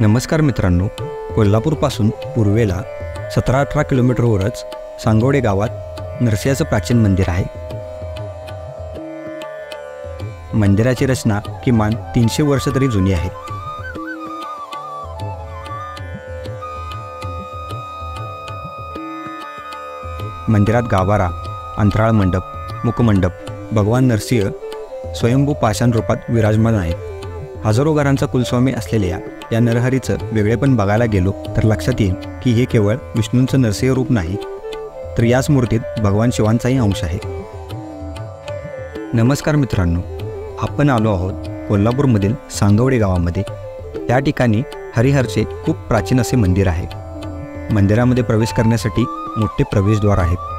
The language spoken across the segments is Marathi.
नमस्कार मित्रांनो, कोल्हापूरपासून पूर्वेला 17-18 किलोमीटरवरच सांगवडे गावात नरसिंहाचं प्राचीन मंदिर आहे. मंदिराची रचना किमान 300 वर्ष तरी जुनी आहे. मंदिरात गाभारा, अंतराळ मंडप, मुखमंडप, भगवान नरसिंह स्वयंभू पाषाण रूपात विराजमान आहेत. हजारो घरांचा कुलस्वामी असलेल्या या नरहरीचं वेगळेपण बघायला गेलो तर लक्षात येईल की हे केवळ विष्णूंचं नरसिंह रूप नाही, तर याच मूर्तीत भगवान शिवांचाही अंश आहे. नमस्कार मित्रांनो, आपण आलो आहोत कोल्हापूरमधील सांगवडे गावामध्ये. या ठिकाणी हरिहरचे खूप प्राचीन असे मंदिर आहे. मंदिरामध्ये प्रवेश करण्यासाठी मोठे प्रवेशद्वार आहेत.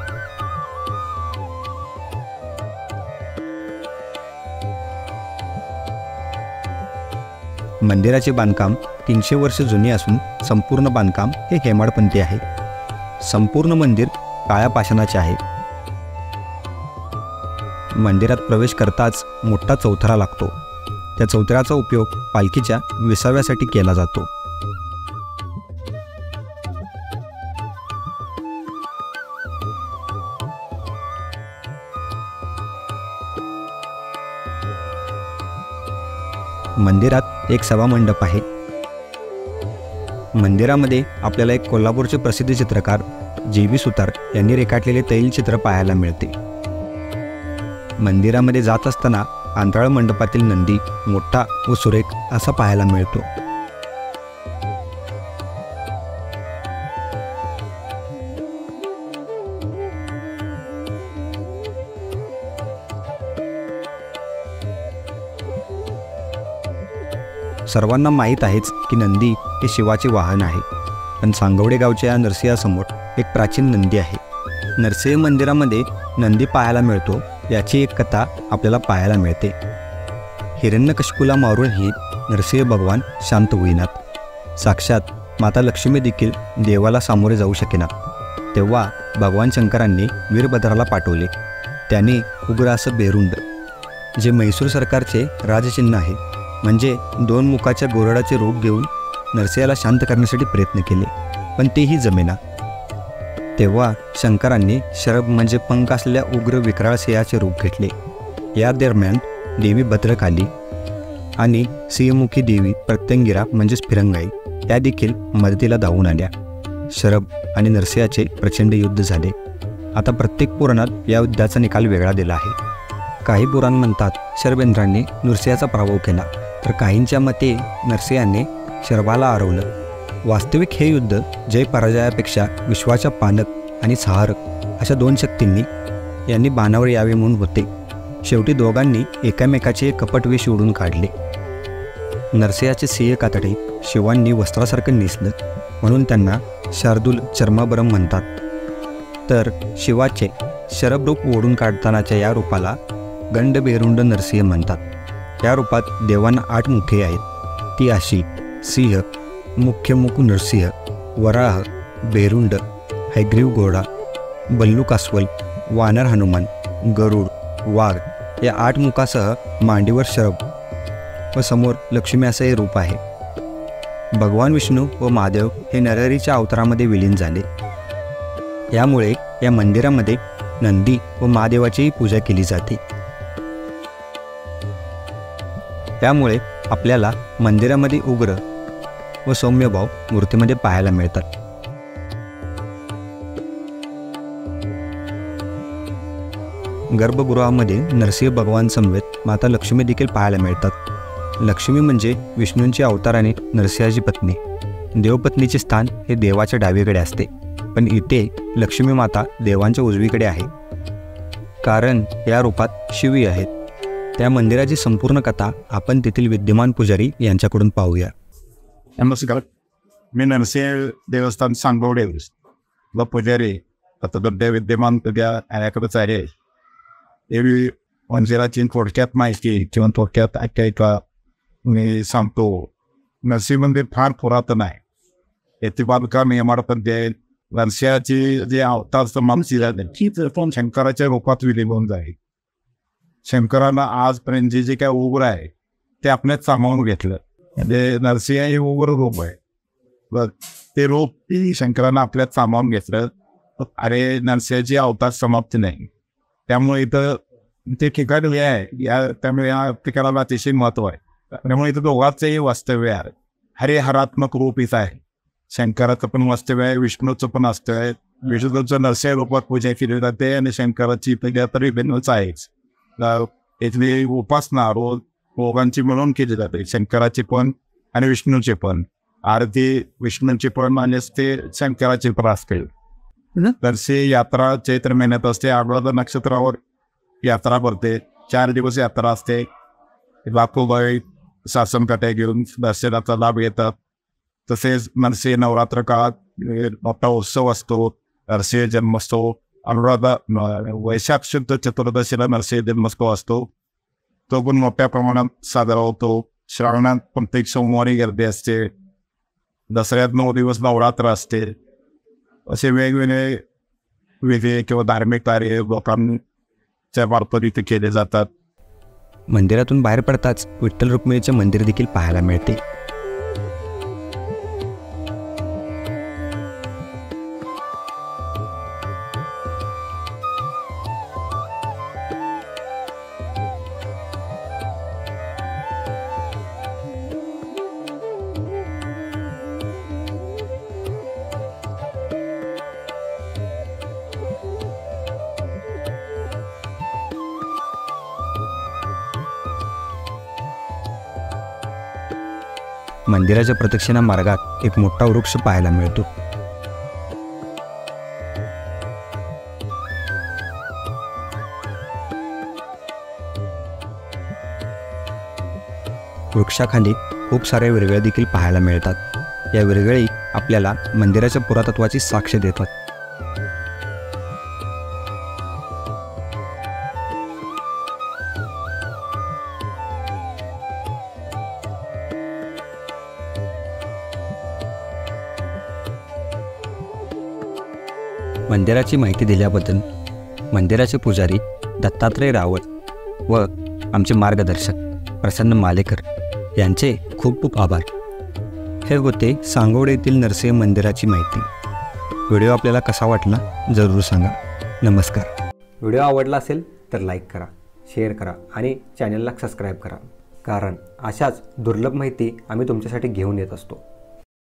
मंदिराचे बांधकाम 300 वर्ष जुने असून संपूर्ण बांधकाम हे हेमाडपंथी आहे. संपूर्ण मंदिर काळ्या पाषाणाचे आहे. मंदिरात प्रवेश करताच मोठा चौथरा लागतो. त्या चौथऱ्याचा उपयोग पालखीच्या विसाव्यासाठी केला जातो. मंदिरात एक सभामंडप आहे. मंदिरामध्ये आपल्याला एक कोल्हापूरचे प्रसिद्ध चित्रकार JB सुतार यांनी रेखाटलेले तैलचित्र पाहायला मिळते. मंदिरामध्ये जात असताना अंतराळ मंडपातील नंदी मोठा व सुरेख असा पाहायला मिळतो. सर्वांना माहीत आहेच की नंदी हे शिवाचे वाहन आहे, पण सांगवडे गावच्या या नरसिंहासमोर एक प्राचीन नंदी आहे. नरसिंह मंदिरामध्ये नंदी पाहायला मिळतो याची एक कथा आपल्याला पाहायला मिळते. हिरण्यकशिपूला मारूनही नरसिंह भगवान शांत होईनात. साक्षात माता लक्ष्मी देखील देवाला सामोरे जाऊ शकेनात. तेव्हा भगवान शंकरांनी वीरभद्राला पाठवले. त्याने उग्र असं बेरुंड, जे म्हैसूर सरकारचे राजचिन्ह आहे, म्हणजे 2 मुखाच्या गोरडाचे रूप घेऊन नरसिंहाला शांत करण्यासाठी प्रयत्न केले, पण तेही जमेना. तेव्हा शंकरांनी शरभ म्हणजे पंख असलेल्या उग्र विक्राळ सिंहाचे रूप घेतले. या दरम्यान देवी भद्रकाली आणि सिंहमुखी देवी प्रत्यंगिरा म्हणजेच फिरंगाई या देखील मदतीला धावून आल्या. शरभ आणि नरसिंहाचे प्रचंड युद्ध झाले. आता प्रत्येक पुराणात या युद्धाचा निकाल वेगळा दिला आहे. काही पुराण म्हणतात शरभेंद्रांनी नरसिंहाचा पराभव केला, तर काहींच्या मते नरसिंहाने शरभाला हरवलं. वास्तविक हे युद्ध जय पराजयापेक्षा विश्वाच्या पालक आणि सहारक अशा 2 शक्तींनी यांनी बाणावर यावे म्हणून होते. शेवटी दोघांनी एकामेकाचे कपट वेश ओढून काढले. नरसिंहाचे सिंह कातडे शिवांनी वस्त्रासारखं नेसलं म्हणून त्यांना शार्दूल चर्माभरम म्हणतात. तर शिवाचे शरभरूप ओढून काढतानाच्या या रूपाला गंडबेरुंड नरसिंह म्हणतात. या रूपात देवांना 8 मुखे आहेत. ती अशी: सिंह, मुख्य मुख नरसिंह, वराह, बेरुंड, हैग्रीव घोडा, बल्लूक अस्वल, वानर हनुमान, गरुड, वाघ या 8 मुखासह मांडीवर शरभ व समोर लक्ष्मी असं हे रूप आहे. भगवान विष्णू व महादेव हे नरहरीच्या अवतारामध्ये विलीन झाले. यामुळे या मंदिरामध्ये नंदी व महादेवाचीही पूजा केली जाते. त्यामुळे आपल्याला मंदिरामध्ये उग्र व सौम्यभाव मूर्तीमध्ये पाहायला मिळतात. गर्भगृहामध्ये नरसिंह भगवान समवेत माता लक्ष्मी देखील पाहायला मिळतात. लक्ष्मी म्हणजे विष्णूंची अवताराने नरसिंहाची पत्नी. देवपत्नीचे स्थान हे देवाच्या डावीकडे असते, पण इथे लक्ष्मी माता देवांच्या उजवीकडे आहे, कारण या रूपात शिवी आहेत. त्या मंदिराची संपूर्ण कथा आपण तेथील विद्यमान पुजारी यांच्याकडून पाहूया. नमस्कार, मी नरसिंह देवस्थान सांगवडे व पुजारी आता सध्या विद्यमान त्या ॲकडेच आहे. देवी मंदिराची थोडक्यात माहिती किंवा थोडक्यात आख्यायिका मी सांगतो. नरसिंह मंदिर फार पुरातन आहे. येथे बांधकाम हेमाडपंथी आहे. नरसिंहाची जे अवतार मानसी झाले शंकराच्या रूपात विलीन होऊन जाईल. शंकरानं आजपर्यंत जे काय उग्र आहे ते आपल्यात सामावून घेतलं. म्हणजे नरसिंह हे उग्र रूप आहे. बघ ते रूप शंकरानं आपल्यात सामावून घेतलं. अरे नरसिंहाची अवतार समाप्ती नाही, त्यामुळे इथं ते ठिकाण हे आहे त्यामुळे या ठिकाणाला अतिशय महत्व आहे. त्यामुळे इथं दोघांचंही वास्तव्य आहे. हरिहरात्मक रूप इथं आहे. शंकराचं पण वास्तव्य आहे, विष्णूचं पण वास्तव्य आहे. विष्णूचं नरसिंह रूपात पूजा केली जाते आणि शंकराची पूजा तरी भिन्नच आहेच. इथली उपासना रोज दोघांची मिळून केली जाते, शंकराची पण आणि विष्णूची पण. आरती विष्णूची पण म्हणजेच ते शंकराची पण असते. नरसिंह यात्रा चैत्र महिन्यात असते. अनुराधा नक्षत्रावर यात्रा भरते. 4 दिवस यात्रा असते. लाखो बाई शासन काट्या घेऊन दर्शनाचा लाभ घेतात. तसेच नरसिंह नवरात्र काळात मोठा उत्सव असतो, नरसिंह जन्मोत्सव. अनुराधा वैशाख शुद्ध चतुर्दशीला नरसिंह जन्मोत्सव असतो, तो पण मोठ्या प्रमाणात साजरा होतो. श्रावणात प्रत्येक सोमवारी गर्दी असते. दसऱ्यात 9 दिवस नवरात्र असते. असे वेगवेगळे विधी किंवा धार्मिक कार्य लोकांच्या मार्फत इथे केले जातात. मंदिरातून बाहेर पडताच विठ्ठल रुक्मिणीचे मंदिर देखील पाहायला मिळते. मंदिराच्या प्रदक्षिणा मार्गात एक मोठा वृक्ष पाहायला मिळतो. वृक्षाखाली खूप साऱ्या विरगळ्या देखील पाहायला मिळतात. या विरगळी आपल्याला मंदिराच्या पुरातत्वाची साक्ष देतात. मंदिराची माहिती दिल्याबद्दल मंदिराचे पुजारी दत्तात्रय रावत व आमचे मार्गदर्शक प्रसन्न मालेकर यांचे खूप खूप आभार. हे होते सांगोड येथील नरसिंह मंदिराची माहिती. व्हिडिओ आपल्याला कसा वाटला जरूर सांगा. नमस्कार. व्हिडिओ आवडला असेल तर लाईक करा, शेअर करा आणि चॅनलला सबस्क्राईब करा, कारण अशाच दुर्लभ माहिती आम्ही तुमच्यासाठी घेऊन येत असतो.